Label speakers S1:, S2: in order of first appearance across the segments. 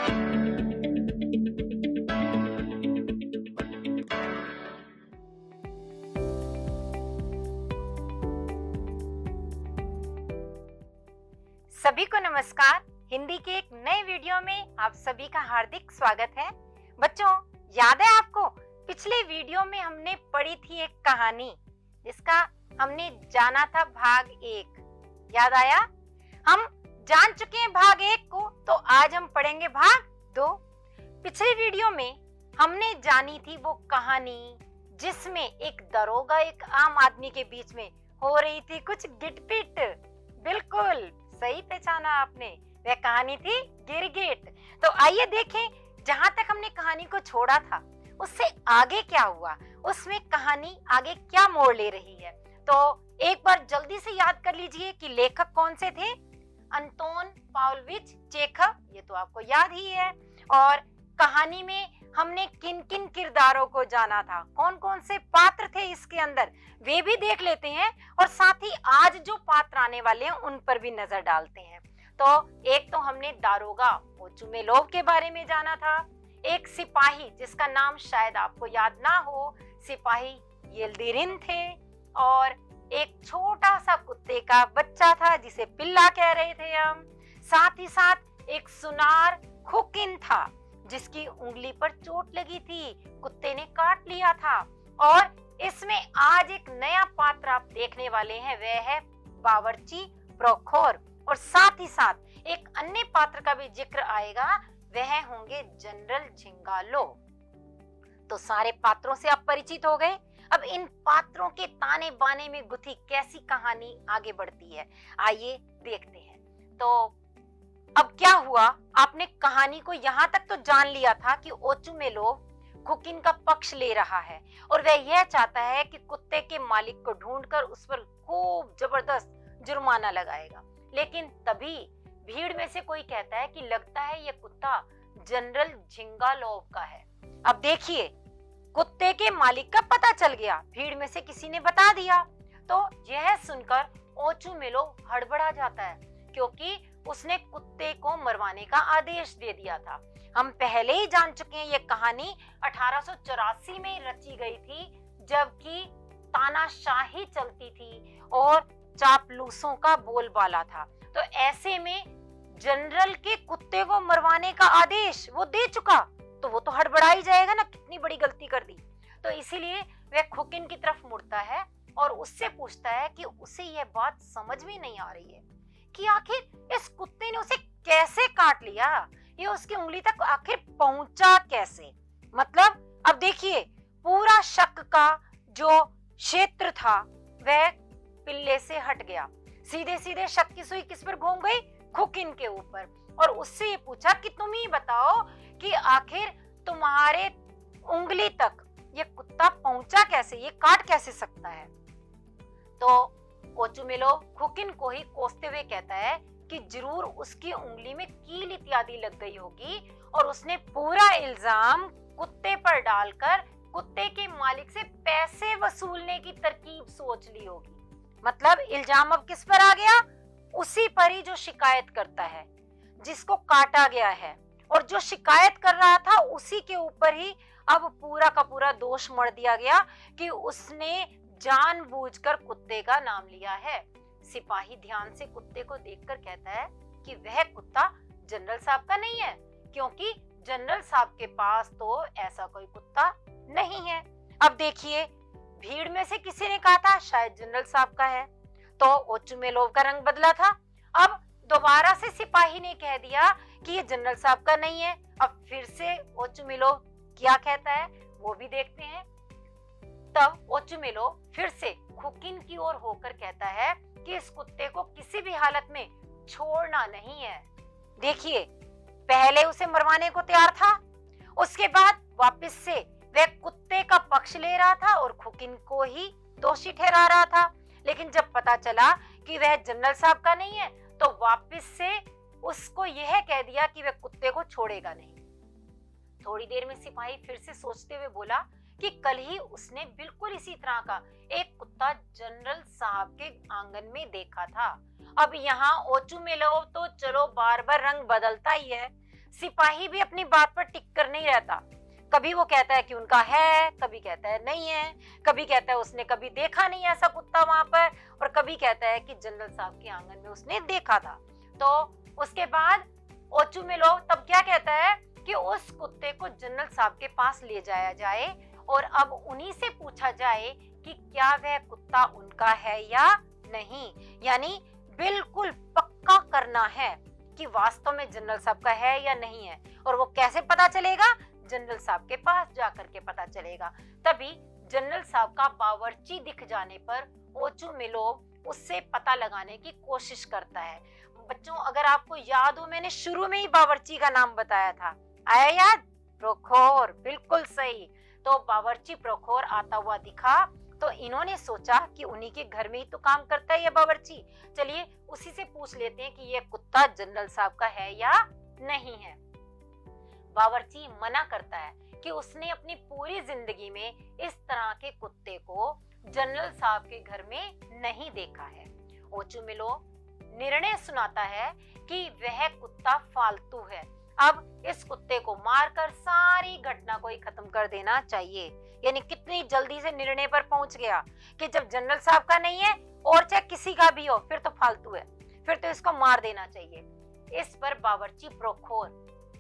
S1: सभी को नमस्कार। हिंदी के एक नए वीडियो में आप सभी का हार्दिक स्वागत है। बच्चों, याद है आपको पिछले वीडियो में हमने पढ़ी थी एक कहानी जिसका हमने जाना था भाग 1। याद आया? हम जान चुके हैं भाग 1 को, तो आज हम पढ़ेंगे भाग 2। पिछले वीडियो में हमने जानी थी वो कहानी जिसमें एक दरोगा एक आम आदमी के बीच में हो रही थी कुछ गिटपिट। बिल्कुल सही पहचाना आपने, वह कहानी थी गिरगिट। तो आइए देखें जहां तक हमने कहानी को छोड़ा था उससे आगे क्या हुआ, उसमें कहानी आगे क्या मोड़ ले रही है। तो एक बार जल्दी से याद कर लीजिए कि लेखक कौन से थे। अंतोन पाव्लोविच चेखव, ये तो आपको याद ही है। और कहानी में हमने किन किन किरदारों को जाना था, कौन कौन से पात्र थे इसके अंदर, वे भी देख लेते हैं। और साथ ही आज जो पात्र आने वाले हैं उन पर भी नजर डालते हैं। तो एक तो हमने दारोगा ओचुमेलोव के बारे में जाना था, एक सिपाही जिसका नाम शायद आपको याद ना हो, सिपाही येल्दिरिन थे, और एक छोटा सा कुत्ते का बच्चा था जिसे पिल्ला कह रहे थे हम। साथ ही साथ एक सुनार खुकिन था जिसकी उंगली पर चोट लगी थी, कुत्ते ने काट लिया था। और इसमें आज एक नया पात्र आप देखने वाले हैं, वह है बावर्ची प्रोखोर। और साथ ही साथ एक अन्य पात्र का भी जिक्र आएगा, वह होंगे जनरल झिंगालो। तो सारे पात्रों से आप परिचित हो गए। अब इन पात्रों के ताने बाने में गुथी कैसी कहानी आगे बढ़ती है, आइए देखते हैं। तो अब क्या हुआ, आपने कहानी को यहाँ तक तो जान लिया था कि ओचुमेलोव खुकिन का पक्ष ले रहा है और वह यह चाहता है कि कुत्ते के मालिक को ढूंढकर उस पर खूब जबरदस्त जुर्माना लगाएगा। लेकिन तभी भीड़ में से कोई कहता है कि लगता है यह कुत्ता जनरल झिंगालोव का है। अब देखिए, कुत्ते के मालिक का पता चल गया, भीड़ में से किसी ने बता दिया। तो यह सुनकर ओचुमेलोव हड़बड़ा जाता है क्योंकि उसने कुत्ते को मरवाने का आदेश दे दिया था। हम पहले ही जान चुके हैं ये कहानी 1884 में रची गई थी, जबकि तानाशाही चलती थी और चापलूसों का बोलबाला था। तो ऐसे में जनरल के कुत्ते को मरवाने का आदेश वो दे चुका, तो वो तो हड़बड़ा ही जाएगा ना, कितनी बड़ी गलती कर दी। तो इसीलिए वह खुकिन की तरफ मुड़ता है और उससे पूछता है कि उसे यह बात समझ में नहीं आ रही है कि आखिर इस कुत्ते ने उसे कैसे काट लिया, ये उसकी उंगली तक आखिर पहुंचा कैसे। मतलब अब देखिए, पूरा शक का जो क्षेत्र था वह पिल्ले से हट गया, सीधे सीधे शक की सुई किस पर घूम गई, खुकिन के ऊपर। और उससे ये पूछा कि तुम ही बताओ कि आखिर तुम्हारे उंगली तक ये कुत्ता पहुंचा कैसे, ये काट कैसे सकता है। तो ओचुमेलोव खुकिन को ही कोसते हुए कहता है कि जरूर उसकी उंगली में कील इत्यादि लग गई होगी और उसने पूरा इल्जाम कुत्ते पर डालकर कुत्ते के मालिक से पैसे वसूलने की तरकीब सोच ली होगी। मतलब इल्जाम अब किस पर आ गया, उसी पर ही जो शिकायत करता है, जिसको काटा गया है, और जो शिकायत कर रहा था उसी के ऊपर ही अब पूरा का पूरा दोष मढ़ दिया गया कि उसने जानबूझकर कुत्ते का नाम लिया है। सिपाही ध्यान से कुत्ते को देखकर कहता है कि वह कुत्ता जनरल साहब का नहीं है, क्योंकि जनरल साहब के पास तो ऐसा कोई कुत्ता नहीं है। अब देखिए, भीड़ में से किसी ने कहा था शायद जनरल साहब का है, तो ओचुमेलोव का रंग बदला था। अब दोबारा से सिपाही ने कह दिया कि ये जनरल साहब का नहीं है। अब फिर से ओचुमेलोव क्या कहता है वो भी देखते हैं। तब ओचुमेलोव फिर से खुकिन की ओर होकर कहता है कि इस कुत्ते को किसी भी हालत में छोड़ना नहीं है। देखिए, पहले उसे मरवाने को तैयार था, उसके बाद वापस से वह कुत्ते का पक्ष ले रहा था और खुकिन को ही दोषी ठहरा रहा था। लेकिन जब पता चला कि वह जनरल साहब का नहीं है, तो वापस से उसको यह कह दिया कि वह कुत्ते को छोड़ेगा नहीं। थोड़ी देर में सिपाही फिर से सोचते हुए बोला कि कल ही उसने बिल्कुल इसी तरह का एक कुत्ता जनरल साहब के आंगन में देखा था। अब यहाँ ओचुमेलोव तो चलो बार बार रंग बदलता ही है, सिपाही भी अपनी बात पर टिक कर नहीं रहता। कभी वो कहता है कि उनका है, कभी कहता है नहीं है, कभी कहता है उसने कभी देखा नहीं ऐसा कुत्ता वहां पर, और कभी कहता है कि जनरल साहब के आंगन में उसने देखा था। तो उसके बाद ओचुमेलो तब क्या कहता है कि उस कुत्ते को जनरल साहब के पास ले जाया जाए और अब उन्हीं से पूछा जाए कि क्या वह कुत्ता उनका है या नहीं, यानी बिल्कुल पक्का करना है कि वास्तव में जनरल साहब का है या नहीं है। और वो कैसे पता चलेगा? जनरल साहब के पास जाकर के पता चलेगा। तभी जनरल साहब का बावर्ची दिख जाने पर ओचुमेलोव उससे पता लगाने की कोशिश करता है। बच्चों, अगर आपको याद हो, मैंने शुरू में ही बावर्ची का नाम बताया था, आया याद? प्रोखोर, बिल्कुल सही। तो बावर्ची प्रोखोर आता हुआ दिखा तो इन्होंने सोचा कि उन्हीं के घर में ही तो काम करता है ये बावर्ची, चलिए उसी से पूछ लेते हैं कि ये कुत्ता जनरल साहब का है या नहीं है। बावर्ची मना करता है कि उसने अपनी पूरी जिंदगी में इस तरह के कुत्ते को जनरल साहब के घर में नहीं देखा है। ओचुमेलोव निर्णय सुनाता है कि वह कुत्ता फालतू है, अब इस कुत्ते को मारकर सारी घटना को ही खत्म कर देना चाहिए। यानी कितनी जल्दी से निर्णय पर पहुंच गया कि जब जनरल साहब का नहीं है और चाहे किसी का भी हो, फिर तो फालतू है, फिर तो इसको मार देना चाहिए। इस पर बावर्ची प्रोखोर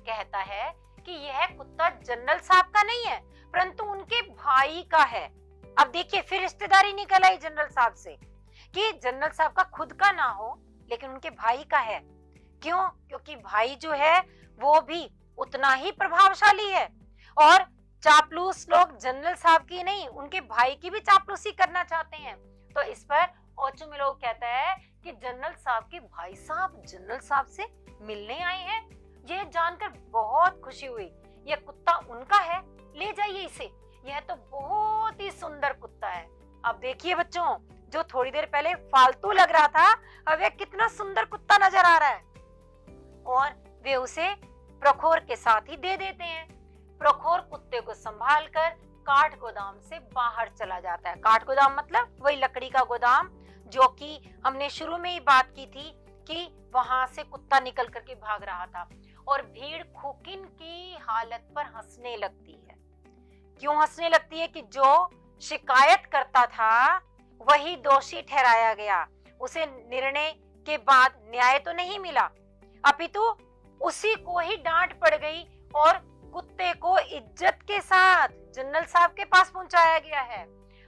S1: कहता है कि यह कुत्ता जनरल साहब का नहीं है परंतु उनके भाई का है। अब देखिए, फिर रिश्तेदारी निकल आई जनरल साहब से कि जनरल साहब का खुद का ना हो लेकिन उनके भाई का है। क्यों? क्योंकि भाई जो है वो भी उतना ही प्रभावशाली है और चापलूस लोग जनरल साहब की नहीं, उनके भाई की भी चापलूसी करना चाहते हैं। तो इस पर ओचुमेलोव कहता है कि जनरल साहब के भाई साहब जनरल साहब से मिलने आए हैं। यह जानकर बहुत खुशी हुई, यह कुत्ता उनका है, ले जाइए इसे, यह तो बहुत ही सुंदर कुत्ता है। अब देखिए बच्चों, जो थोड़ी देर पहले फालतू लग रहा था, अब वह कितना सुंदर कुत्ता नजर आ रहा है। और वे उसे प्रोखोर के साथ ही दे देते हैं। प्रोखोर कुत्ते को संभालकर काठ गोदाम से बाहर चला जाता है। काठ गोदाम मतलब वही लकड़ी का गोदाम जो कि हमने शुरू में ही बात की थी कि वहां से कुत्ता निकल करके भाग रहा था। और भीड़ खुकिन की हालत पर हंसने लगती है। क्यों हंसने लगती है? कि जो शिकायत करता था वही दोषी ठहराया गया, उसे निर्णय के बाद न्याय तो नहीं मिला, अपितु उसी को ही डांट पड़ गई और कुत्ते को इज्जत के साथ जनरल साहब के पास पहुंचाया गया है।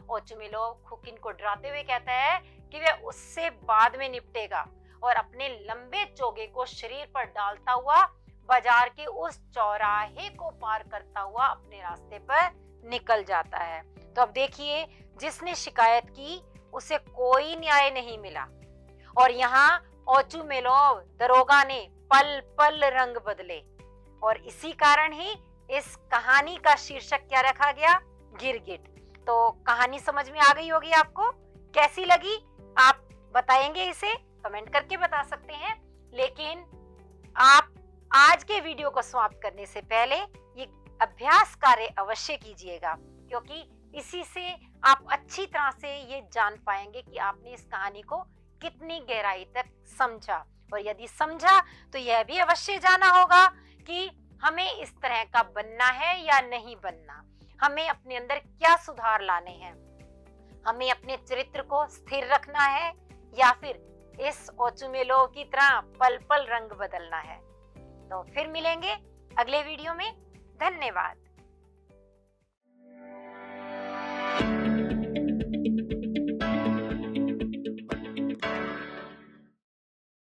S1: ओचुमेलोव खुकिन को डराते हुए कहता है कि वह उससे बाद में निपटेगा और अपने लंबे चोगे को शरीर पर डालता हुआ बाजार के उस चौराहे को पार करता हुआ अपने रास्ते पर निकल जाता है। तो अब देखिए, जिसने शिकायत की उसे कोई न्याय नहीं मिला और यहाँ ओचुमेलोव दरोगा ने पल पल रंग बदले और इसी कारण ही इस कहानी का शीर्षक क्या रखा गया? गिरगिट। तो कहानी समझ में आ गई होगी आपको, कैसी लगी आप बताएंगे, इसे कमेंट करके बता सकते हैं। लेकिन आप आज के वीडियो को समाप्त करने से पहले ये अभ्यास कार्य अवश्य कीजिएगा, क्योंकि इसी से आप अच्छी तरह से ये जान पाएंगे कि आपने इस कहानी को कितनी गहराई तक समझा। और यदि समझा तो यह भी अवश्य जाना होगा कि हमें इस तरह का बनना है या नहीं बनना, हमें अपने अंदर क्या सुधार लाने हैं, हमें अपने चरित्र को स्थिर रखना है या फिर इस ओचुमेलोव की तरह पल पल रंग बदलना है। तो फिर मिलेंगे अगले वीडियो में। धन्यवाद।